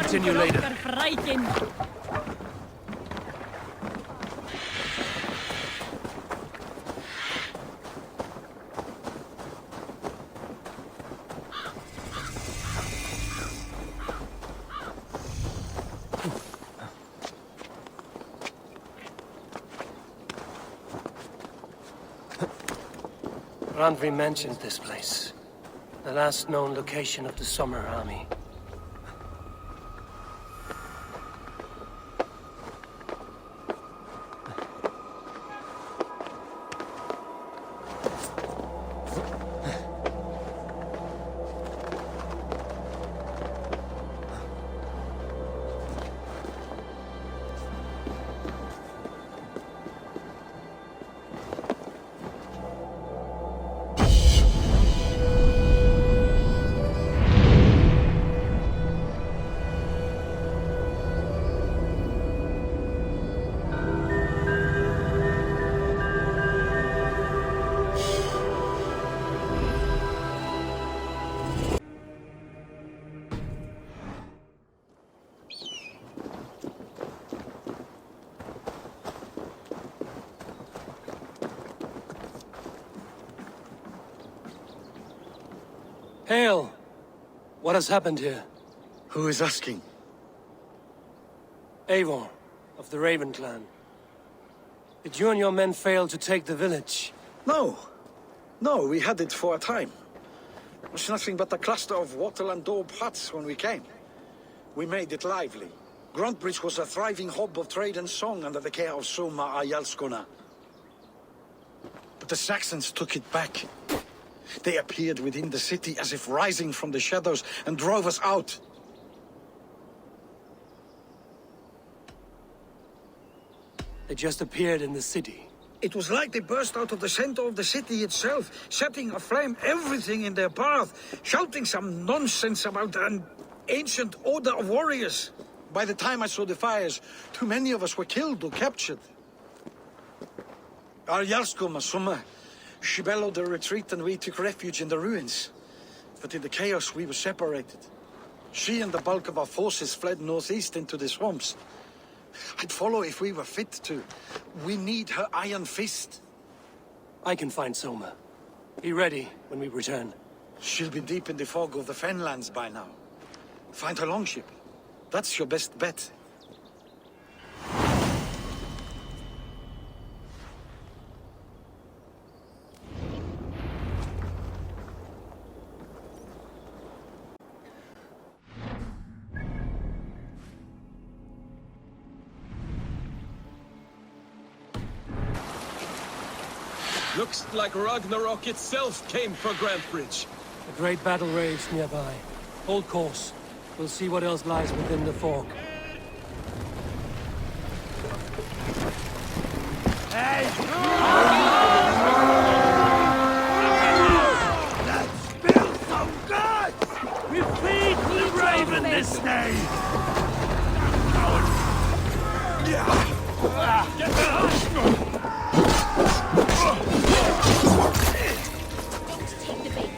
continue later. Randvi mentioned this place. The last known location of the Summer Army. Hail! What has happened here? Who is asking? Eivor, of the Raven clan. Did you and your men fail to take the village? No. No, we had it for a time. It was nothing but a cluster of wattle and daub huts when we came. We made it lively. Gruntbridge was a thriving hub of trade and song under the care of Soma Ayalskona. But the Saxons took it back. They appeared within the city as if rising from the shadows and drove us out. They just appeared in the city. It was like they burst out of the center of the city itself, setting aflame everything in their path, shouting some nonsense about an ancient order of warriors. By the time I saw the fires, too many of us were killed or captured. Our Yarskoma, Soma, she bellowed a retreat and we took refuge in the ruins. But in the chaos we were separated. She and the bulk of our forces fled northeast into the swamps. I'd follow if we were fit to. We need her iron fist. I can find Soma. Be ready when we return. She'll be deep in the fog of the Fenlands by now. Find her longship. That's your best bet. Looks like Ragnarok itself came for Grantbridge. A great battle rages nearby. Hold course. We'll see what else lies within the fog. Hey! Let's spill some guts! We feed the raven this day! Get down! Take the bait.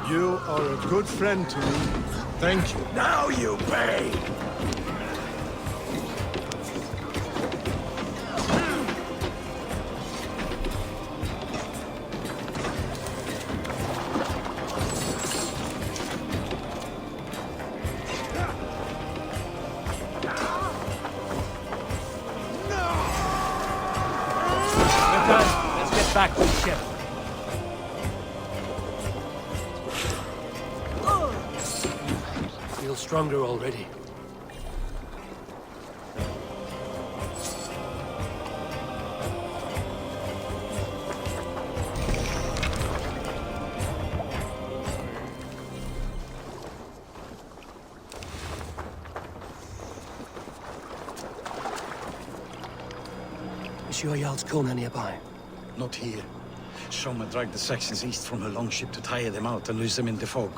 You are a good friend to me. Thank you. Now you pay! Let's get back to the ship. Feel stronger already. Is your Jarl's Kona nearby? Not here. Soma dragged the Saxons east from her longship to tire them out and lose them in the fog.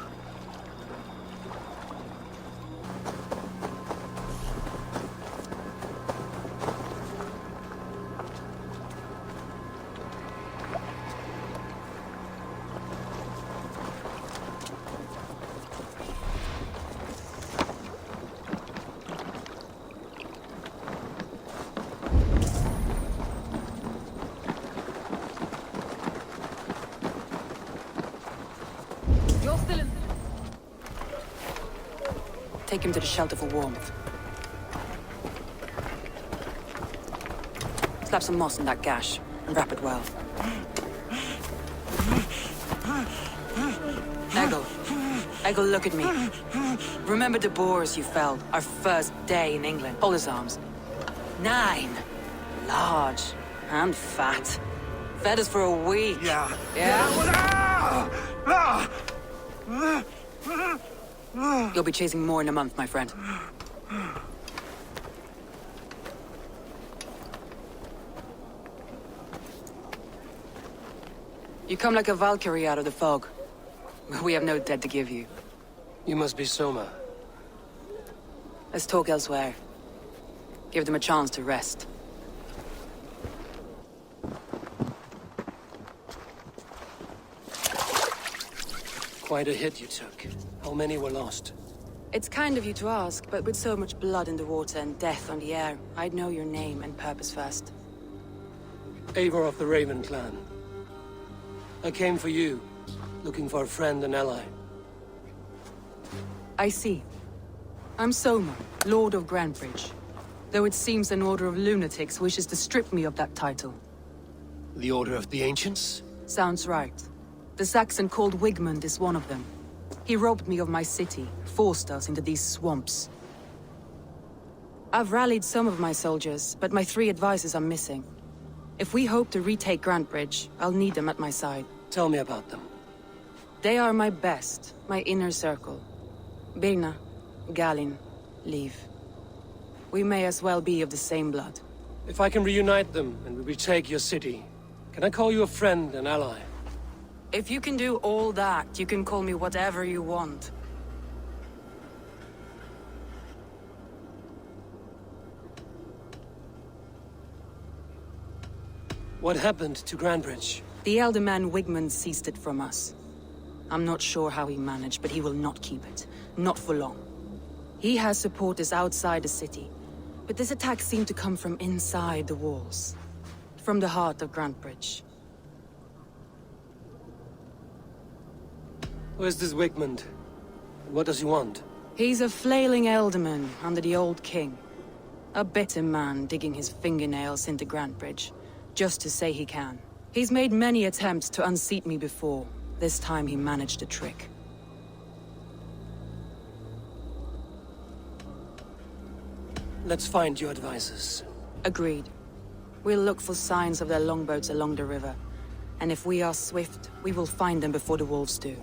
Take him to the shelter for warmth. Slap some moss in that gash, and wrap it well. Eggle, look at me. Remember the boars you felled, our first day in England? Hold his arms. 9. Large and fat. Fed us for a week. Yeah. Yeah? You'll be chasing more in a month, my friend. You come like a Valkyrie out of the fog. We have no dead to give you. You must be Soma. Let's talk elsewhere. Give them a chance to rest. Quite a hit you took. How many were lost? It's kind of you to ask, but with so much blood in the water and death on the air, I'd know your name and purpose first. Eivor of the Raven clan. I came for you, looking for a friend and ally. I see. I'm Soma, Lord of Grantebridge. Though it seems an order of lunatics wishes to strip me of that title. The Order of the Ancients? Sounds right. The Saxon called Wigmund is one of them. He robbed me of my city, forced us into these swamps. I've rallied some of my soldiers, but my 3 advisors are missing. If we hope to retake Grantebridge, I'll need them at my side. Tell me about them. They are my best, my inner circle. Birna, Galin, Liv. We may as well be of the same blood. If I can reunite them and we retake your city, can I call you a friend and ally? If you can do all that, you can call me whatever you want. What happened to Grantebridge? The elder man Wigmund seized it from us. I'm not sure how he managed, but he will not keep it. Not for long. He has supporters outside the city, but this attack seemed to come from inside the walls. From the heart of Grantebridge. Where's this Wigmund? What does he want? He's a flailing elderman under the old king. A bitter man digging his fingernails into Grantebridge, just to say he can. He's made many attempts to unseat me before. This time he managed a trick. Let's find your advisors. Agreed. We'll look for signs of their longboats along the river. And if we are swift, we will find them before the wolves do.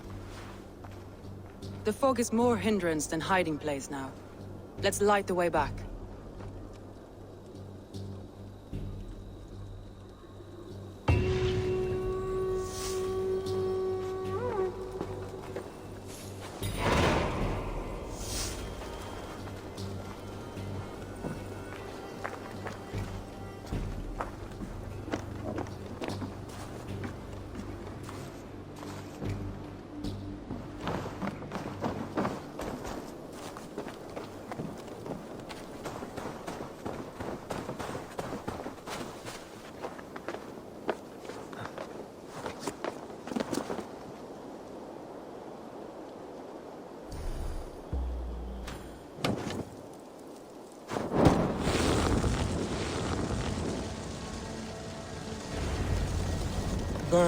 The fog is more hindrance than hiding place now. Let's light the way back.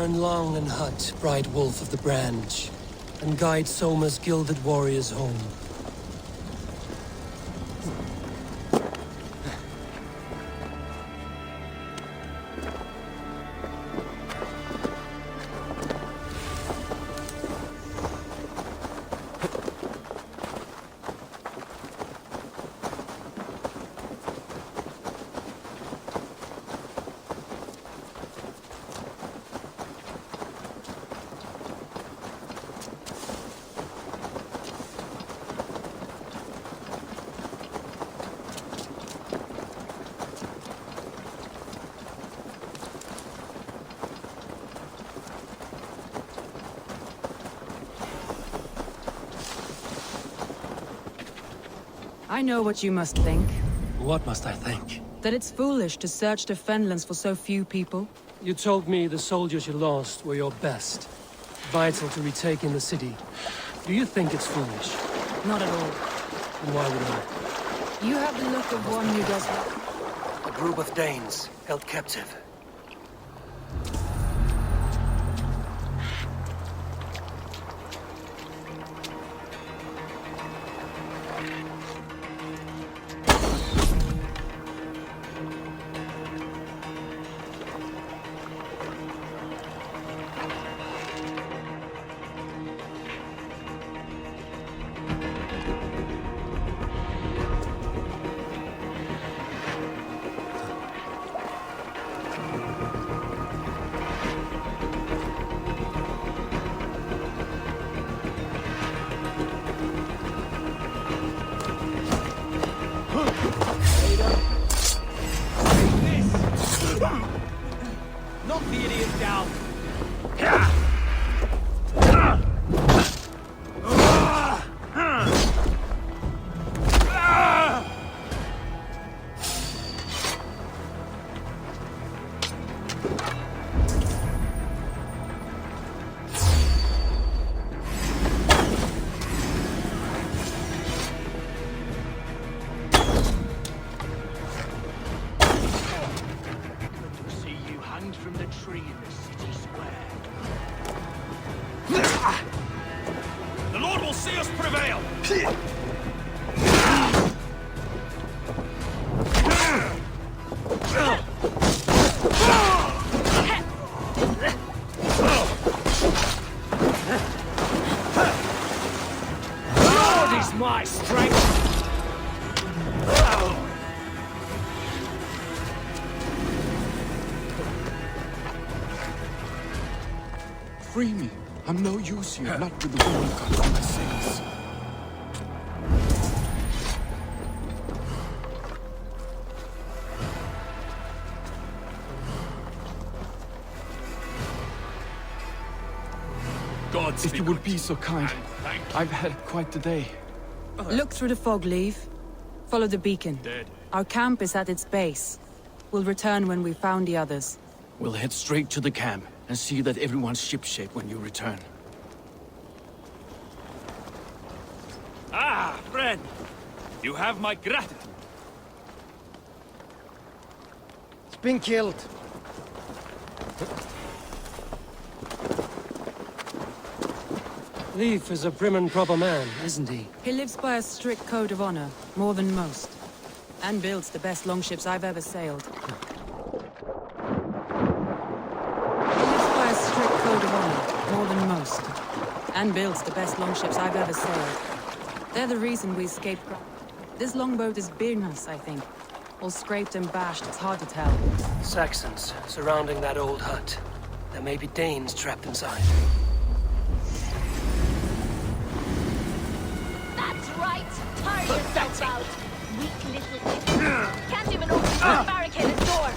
Return long and hut, bright wolf of the branch, and guide Soma's gilded warriors home. I know what you must think. What must I think? That it's foolish to search the Fenlands for so few people. You told me the soldiers you lost were your best. Vital to retaking the city. Do you think it's foolish? Not at all. And why would I? You have the look of one who doesn't. A group of Danes held captive. Knock the idiot down! From the tree in the city square. The Lord will see us prevail! Lord is my strength! Free me. I'm no use here, not with the woman cut for my sins. God, If you would be so kind. I've had quite the day. Look through the fog, Leave. Follow the beacon. Dead. Our camp is at its base. We'll return when we've found the others. We'll head straight to the camp and see that everyone's shipshape when you return. Ah, friend! You have my gratitude. It's been killed. Leif is a prim and proper man, isn't he? He lives by a strict code of honor, more than most. And builds the best longships I've ever sailed. He lives by a strict code of honor, more than most. And builds the best longships I've ever sailed. They're the reason we escaped. This longboat is Birnas, I think. All scraped and bashed, it's hard to tell. Saxons surrounding that old hut. There may be Danes trapped inside. That's right! Tire yourself out! Weak little idiot! Can't even open the barricaded door!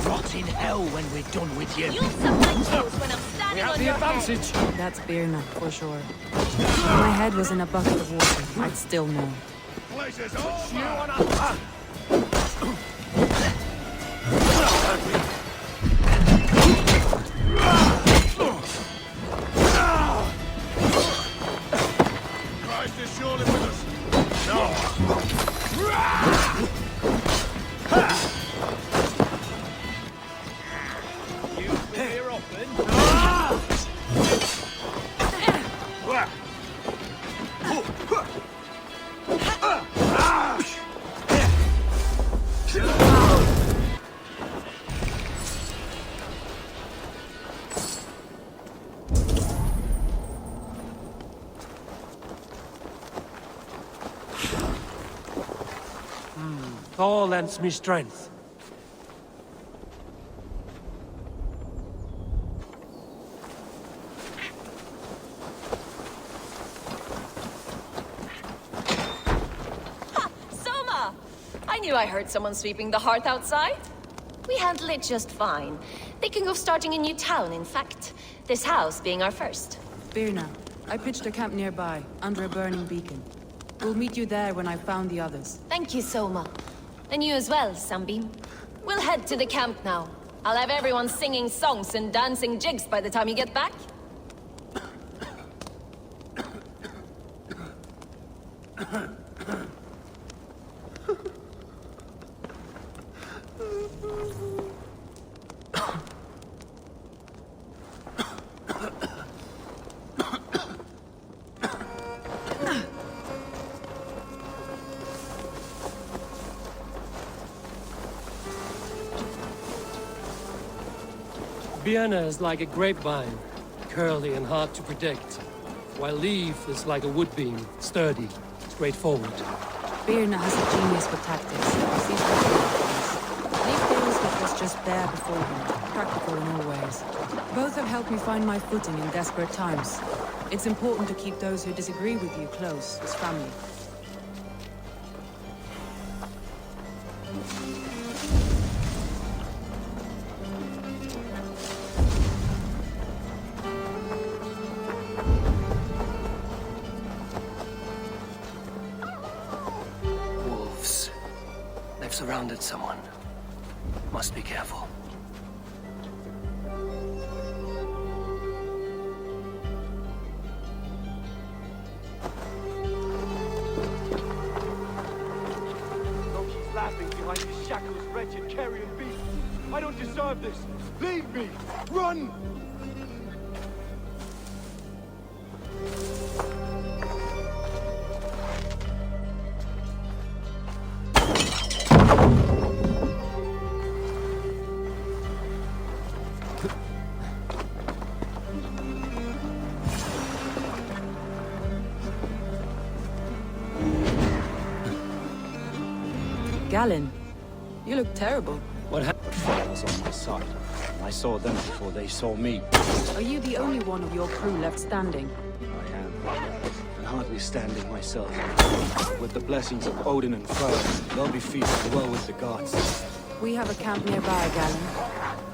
Rot in hell when we're done with you! You'll suck my toes when I'm standing on your head! That's Birna, for sure. If my head was in a bucket of water, I'd still know. Places over! Christ is surely with us! No! You've been here often? Thor lends me strength. Soma! I knew I heard someone sweeping the hearth outside. We handle it just fine. Thinking of starting a new town, in fact. This house being our first. Birna, I pitched a camp nearby, under a burning beacon. We'll meet you there when I've found the others. Thank you, Soma. And you as well, Sunbeam. We'll head to the camp now. I'll have everyone singing songs and dancing jigs by the time you get back. Vienna is like a grapevine, curly and hard to predict, while Leaf is like a woodbeam, sturdy, straightforward. Birna has a genius for tactics. Sees what things. Leaf deals with what's just there before him, practical in all ways. Both have helped me find my footing in desperate times. It's important to keep those who disagree with you close, as family. Surrounded someone. Must be careful. She's laughing behind these shackles, wretched carrion beast. I don't deserve this. Leave me. Run! Galen, you look terrible. What happened? I was on my side. I saw them before they saw me. Are you the only one of your crew left standing? I am. And hardly standing myself. With the blessings of Odin and Freyr, they'll be feasting well with the gods. We have a camp nearby, Galen.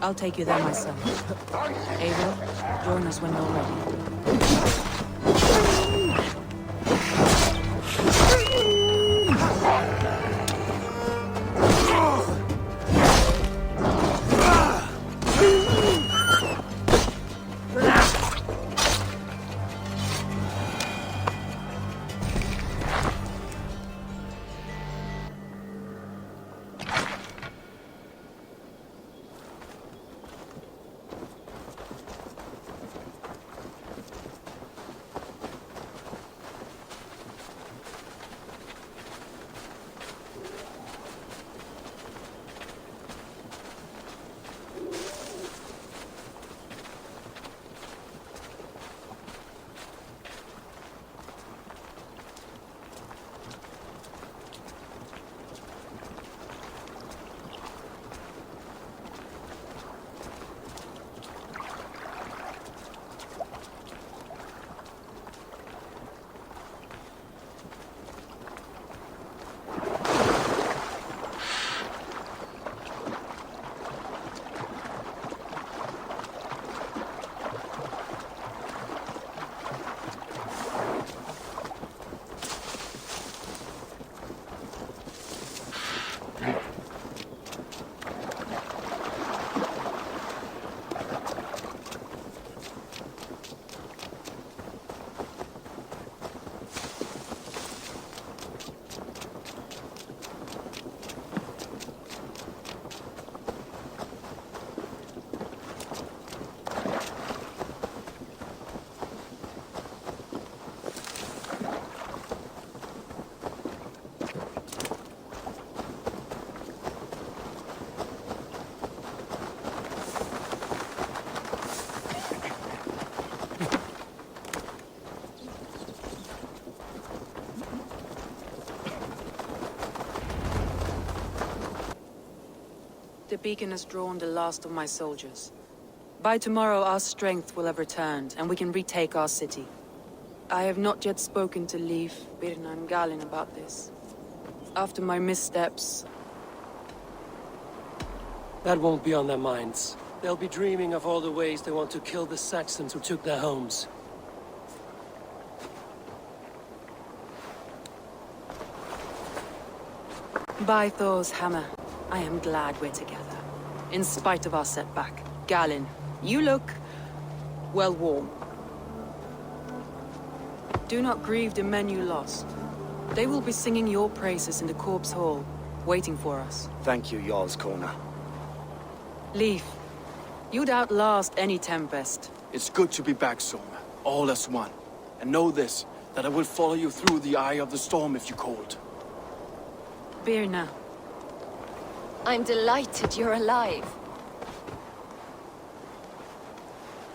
I'll take you there myself. Eivor, join us when you're ready. the beacon has drawn the last of my soldiers. By tomorrow, our strength will have returned, and we can retake our city. I have not yet spoken to Leif, Birna, and Galin about this. After my missteps... That won't be on their minds. They'll be dreaming of all the ways they want to kill the Saxons who took their homes. By Thor's hammer, I am glad we're together. In spite of our setback. Galin, you look... well, warm. Do not grieve the men you lost. They will be singing your praises in the Corpse Hall, waiting for us. Thank you, Jarl's Kona. Leif, you'd outlast any tempest. It's good to be back, Soma. All as one. And know this, that I will follow you through the eye of the storm if you called. Birna. I'm delighted you're alive.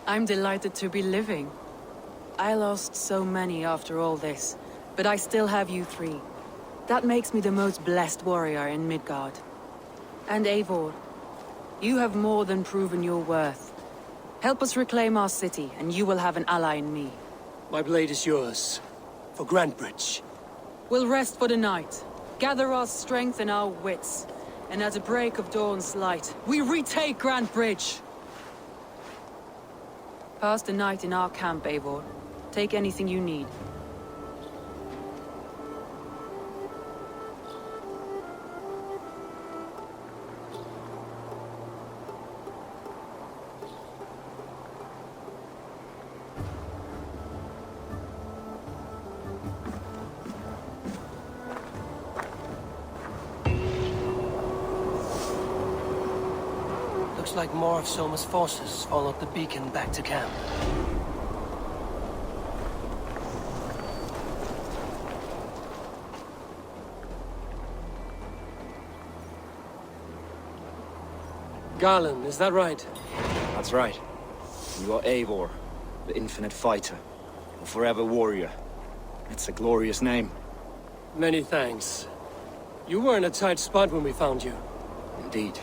I'm delighted to be living. I lost so many after all this, but I still have you three. That makes me the most blessed warrior in Midgard. And Eivor, you have more than proven your worth. Help us reclaim our city, and you will have an ally in me. My blade is yours. For Grantebridge. We'll rest for the night, gather our strength and our wits, and at the break of dawn's light, we retake Grantebridge! Pass the night in our camp, Eivor. Take anything you need. Looks like more of Soma's forces followed the beacon back to camp. Garland, is that right? That's right. You are Eivor, the infinite fighter, a forever warrior. It's a glorious name. Many thanks. You were in a tight spot when we found you. Indeed.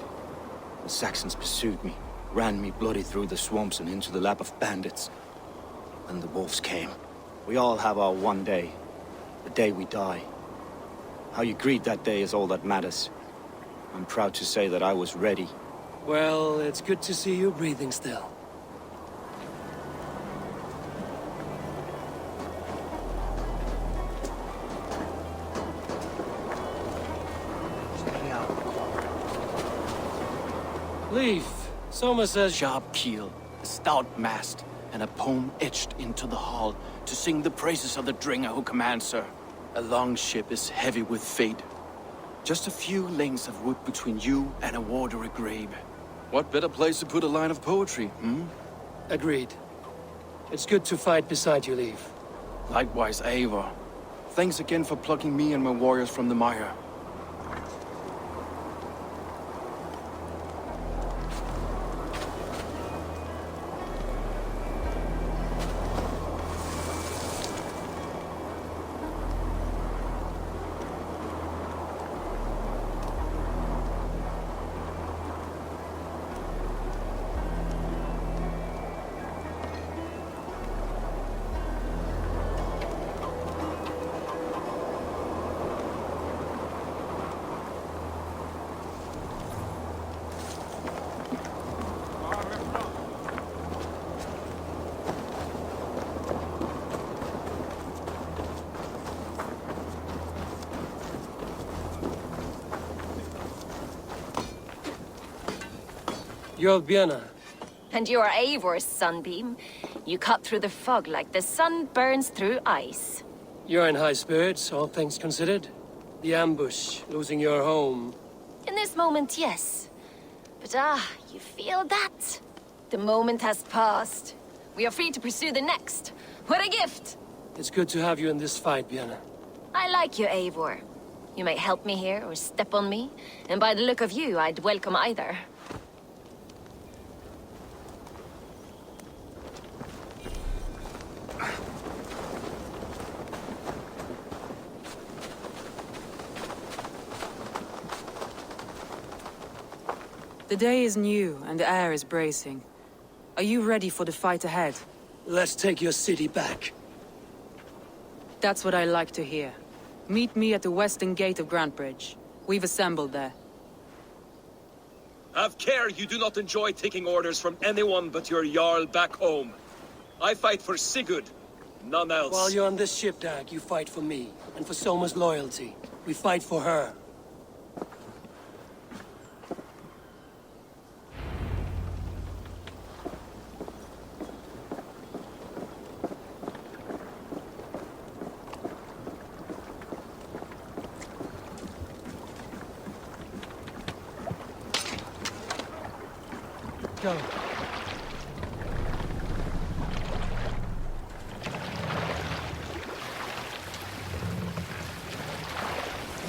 The Saxons pursued me, ran me bloody through the swamps and into the lap of bandits. Then the wolves came. We all have our one day. The day we die. How you greet that day is all that matters. I'm proud to say that I was ready. Well, it's good to see you breathing still. Leif, Soma says... Sharp keel, a stout mast, and a poem etched into the hull to sing the praises of the Dringer who commands her. A long ship is heavy with fate. Just a few lengths of wood between you and a watery grave. What better place to put a line of poetry, hmm? Agreed. It's good to fight beside you, Leif. Likewise, Eivor. Thanks again for plucking me and my warriors from the mire. You're Björna. And you're Eivor's sunbeam. You cut through the fog like the sun burns through ice. You're in high spirits, all things considered. The ambush, losing your home. In this moment, yes. But you feel that? The moment has passed. We are free to pursue the next. What a gift! It's good to have you in this fight, Björna. I like you, Eivor. You may help me here or step on me, and by the look of you, I'd welcome either. The day is new, and the air is bracing. Are you ready for the fight ahead? Let's take your city back. That's what I like to hear. Meet me at the western gate of Grantbridge. We've assembled there. Have care you do not enjoy taking orders from anyone but your Jarl back home. I fight for Sigurd, none else. While you're on this ship, Dag, you fight for me, and for Soma's loyalty. We fight for her. Go.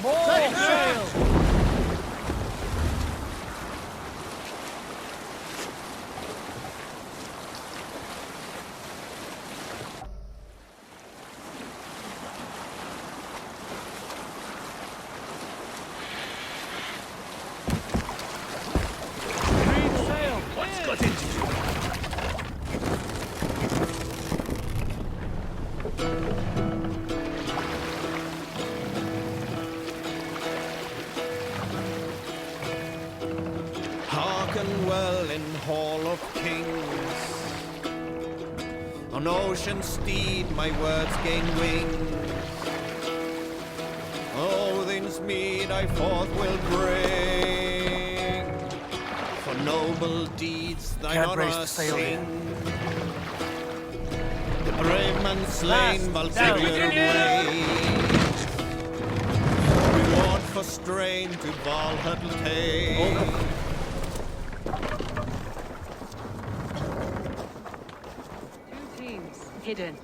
Take sail! Creed sail! What's got into you? Hearken well in Hall of Kings. On ocean steed my words gain wings. Odin's mead I forth will bring. For noble deeds thine Can't raise honor the sail here. sing. The brave man slain Down. Valkyrie waves. Reward for strain to Valhalla take. Hidden.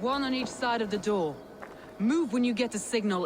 One on each side of the door. Move when you get the signal.